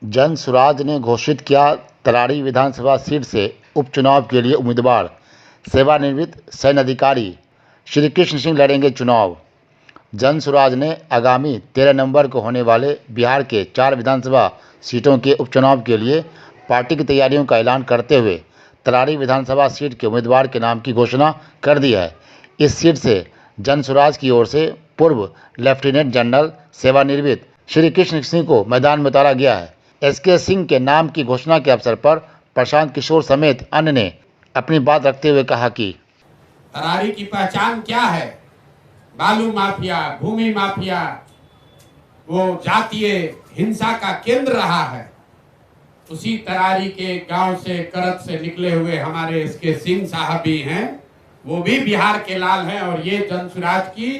जन सुराज ने घोषित किया तरारी विधानसभा सीट से उपचुनाव के लिए उम्मीदवार सेवानिवृत्त सैन्य अधिकारी श्री कृष्ण सिंह लड़ेंगे चुनाव। जन सुराज ने आगामी 13 नवंबर को होने वाले बिहार के 4 विधानसभा सीटों के उपचुनाव के लिए पार्टी की तैयारियों का ऐलान करते हुए तरारी विधानसभा सीट के उम्मीदवार के नाम की घोषणा कर दी है। इस सीट से जन सुराज की ओर से पूर्व लेफ्टिनेंट जनरल सेवानिवृत्त श्री कृष्ण सिंह को मैदान में उतारा गया है। एसके सिंह के नाम की घोषणा के अवसर पर प्रशांत किशोर समेत अन्य ने अपनी बात रखते हुए कहा कि तरारी की पहचान क्या है? बालू माफिया, भूमि माफिया, वो जातीय हिंसा का केंद्र रहा है। उसी तरारी के गांव से, करत से निकले हुए हमारे एसके सिंह साहब भी हैं। वो भी बिहार के लाल हैं और ये जनसुराज की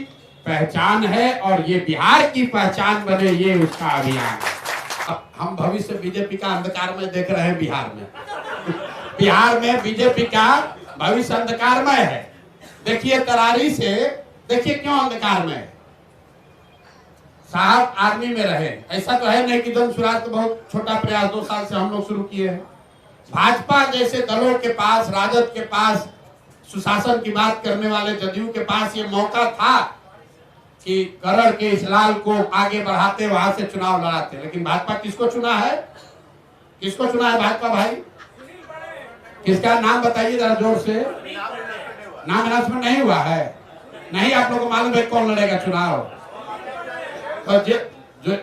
पहचान है और ये बिहार की पहचान बने, ये उसका अभियान है। अब हम भविष्य बीजेपी का अंधकार में देख रहे हैं बिहार में। बिहार में बीजेपी का भविष्य अंधकारमय है। देखिए तरारी से, देखिए क्यों अंधकारमय है। साहब आर्मी में रहे, ऐसा तो है नहीं कि जनसुराज तो बहुत छोटा प्रयास 2 साल से हम लोग शुरू किए हैं। भाजपा जैसे दलों के पास, राजद के पास, सुशासन की बात करने वाले जदयू के पास ये मौका था कि करड़ के इस लाल को आगे बढ़ाते, वहां से चुनाव लड़ाते, लेकिन भाजपा किसको चुना है? किसको चुना है भाजपा भाई? किसका नाम बताइए जरा जोर से। नाम अनाउंसमेंट नहीं हुआ है? नहीं, आप लोगों को मालूम है कौन लड़ेगा चुनाव? तो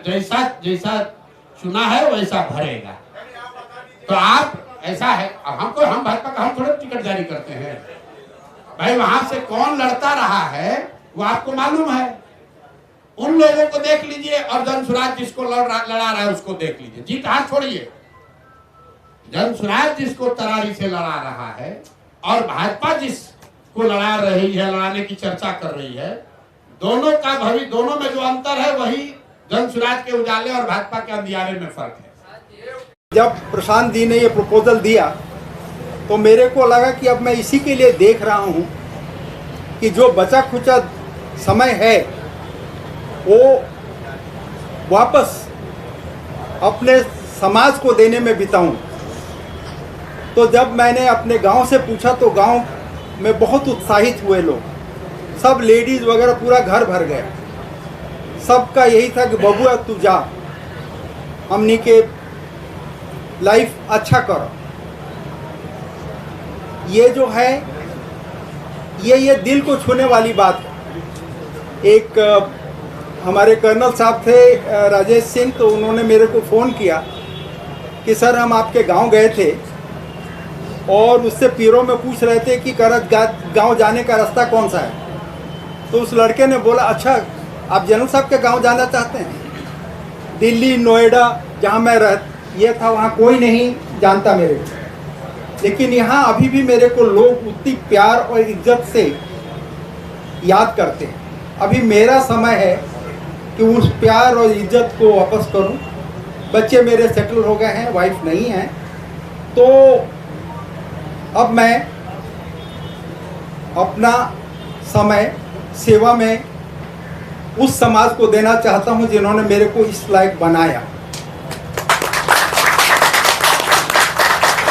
जैसा जैसा चुना है वैसा भरेगा। तो आप ऐसा है, हम भाजपा का हम थोड़े टिकट जारी करते हैं भाई। वहां से कौन लड़ता रहा है वो आपको मालूम है। उन लोगों को देख लीजिए और जनसुराज जिसको लड़ा रहा है उसको देख लीजिए। जीत हार छोड़िए, जनसुराज जिसको तरारी से लड़ा रहा है और भाजपा जिसको लड़ा रही है, लड़ाने की चर्चा कर रही है, दोनों का भविष्य, दोनों में जो अंतर है वही जनसुराज के उजाले और भाजपा के अंधियारे में फर्क है। जब प्रशांत जी ने ये प्रपोजल दिया तो मेरे को लगा कि अब मैं इसी के लिए देख रहा हूँ कि जो बचा खुचा समय है वो वापस अपने समाज को देने में बिताऊं। तो जब मैंने अपने गांव से पूछा तो गांव में बहुत उत्साहित हुए लोग, सब लेडीज़ वगैरह, पूरा घर भर गया। सबका यही था कि बबुआ तू जा, हमनी के लाइफ अच्छा करो। ये जो है ये दिल को छूने वाली बात है। एक हमारे कर्नल साहब थे राजेश सिंह, तो उन्होंने मेरे को फ़ोन किया कि सर हम आपके गांव गए थे और उससे पीरों में पूछ रहे थे कि करत गांव जाने का रास्ता कौन सा है। तो उस लड़के ने बोला अच्छा आप जनरल साहब के गांव जाना चाहते हैं? दिल्ली, नोएडा जहां मैं ये था वहां कोई नहीं जानता मेरे को, लेकिन यहाँ अभी भी मेरे को लोग उतनी प्यार और इज्जत से याद करते हैं। अभी मेरा समय है कि उस प्यार और इज्जत को वापस करूं। बच्चे मेरे सेटल हो गए हैं, वाइफ नहीं है, तो अब मैं अपना समय सेवा में उस समाज को देना चाहता हूं जिन्होंने मेरे को इस लायक बनाया।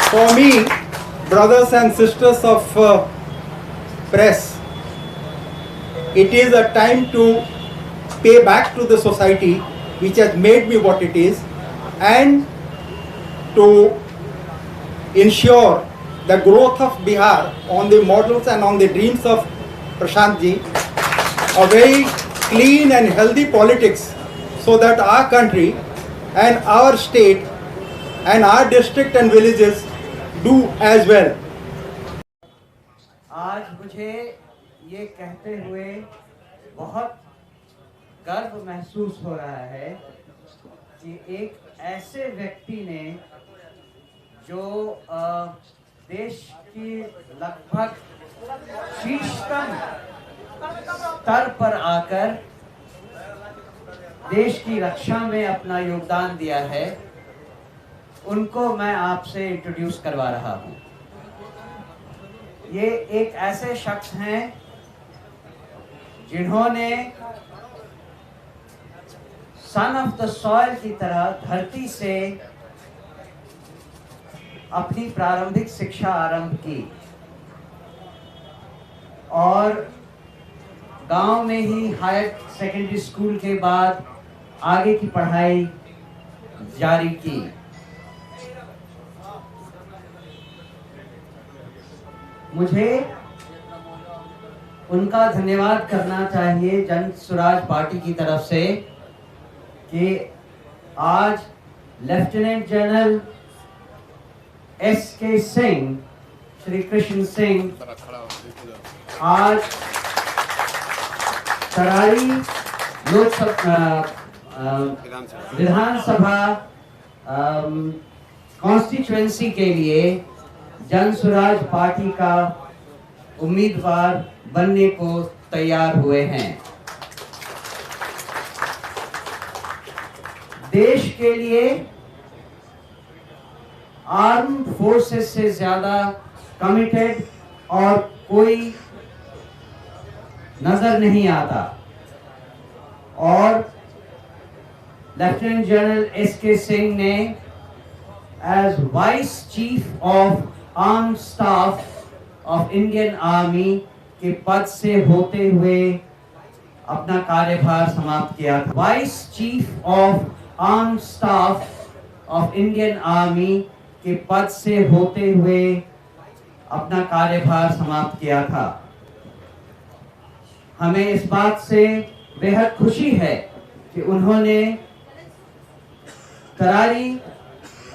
For me, brothers and sisters of press, it is a time to pay back to the society which has made me what it is, and to ensure the growth of Bihar on the models and on the dreams of Prashant ji, a very clean and healthy politics, so that our country and our state and our district and villages do as well. आज मुझे ये कहते हुए बहुत गर्व महसूस हो रहा है कि एक ऐसे व्यक्ति ने जो देश की लगभग शीर्षतम स्तर पर आकर देश की रक्षा में अपना योगदान दिया है, उनको मैं आपसे इंट्रोड्यूस करवा रहा हूँ। ये एक ऐसे शख्स हैं जिन्होंने सन ऑफ द सॉइल की तरह धरती से अपनी प्रारंभिक शिक्षा आरंभ की और गांव में ही हायर सेकेंडरी स्कूल के बाद आगे की पढ़ाई जारी की। मुझे उनका धन्यवाद करना चाहिए जन स्वराज पार्टी की तरफ से कि आज lieutenant general S.K. Singh, Shri Krishna Singh आज तरारी लोकसभा विधानसभा कॉन्स्टिट्यूएंसी के लिए जन स्वराज पार्टी का उम्मीदवार बनने को तैयार हुए हैं। देश के लिए आर्म फोर्सेस से ज्यादा कमिटेड और कोई नजर नहीं आता और लेफ्टिनेंट जनरल S.K. सिंह ने as vice chief of arm staff of Indian army के पद से होते हुए अपना कार्यभार समाप्त किया था। Vice chief of arm staff of Indian army के पद से होते हुए अपना कार्यभार समाप्त किया था। हमें इस बात से बेहद खुशी है कि उन्होंने तरारी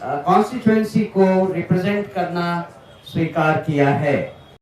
कॉन्स्टिट्यूएंसी को रिप्रेजेंट करना स्वीकार किया है।